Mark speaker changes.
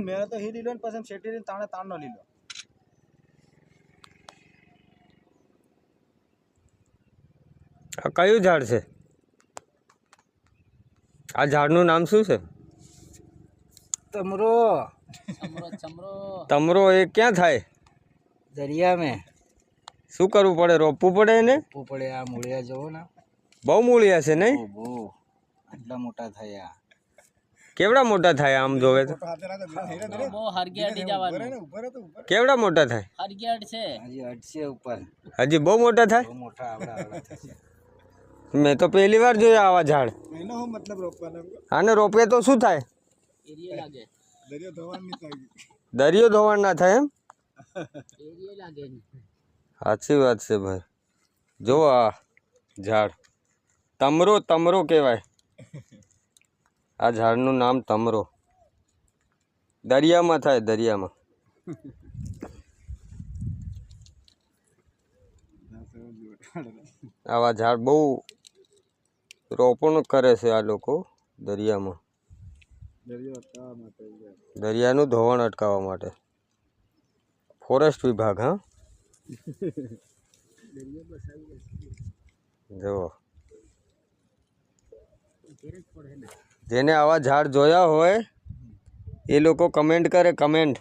Speaker 1: મેં તો હી લીધો ને પછી શેટી તાણે તાણનો લીધો.
Speaker 2: આ કયું ઝાડ છે? આ ઝાડનું નામ શું છે?
Speaker 1: તમરો.
Speaker 2: તમરો એ ક્યાં થાય?
Speaker 1: દરિયા મેં.
Speaker 2: શું કરવું પડે? રોપવું પડે એને?
Speaker 1: રોપવું પડે. આ મૂળિયા જોવો ને,
Speaker 2: બહુ મૂળિયા છે નહીં?
Speaker 1: બહુ આટલા મોટા થયા.
Speaker 2: કેવડા મોટા થાય આમ જોવે તો? કેવડા મોટા થાય?
Speaker 1: હજી અડશે ઉપર.
Speaker 2: હજી બહુ મોટા થાય?
Speaker 1: બહુ મોટા આવડા થશે.
Speaker 2: મેં તો પહેલી વાર જોયા આવા ઝાડ.
Speaker 1: એનો શું મતલબ રોપવાનો?
Speaker 2: આને રોપે તો શું થાય?
Speaker 1: દરિયો ધોવાણ નહીં થાય.
Speaker 2: દરિયો ધોવાણ ના થાય એમ? સાચી વાત છે ભાઈ. જો આ ઝાડ તમરો, તમરો કહેવાય. આ ઝાડનું નામ તમરો. દરિયામાં થાય, દરિયામાં. આવા ઝાડ બહુ રોપણ કરે છે આ લોકો દરિયામાં. દરિયાનું ધોવાણ અટકાવવા માટે. ફોરેસ્ટ વિભાગ. હા, જુઓ, જેને આવા ઝાડ જોયા હોય એ લોકો કમેન્ટ કરે, કમેન્ટ.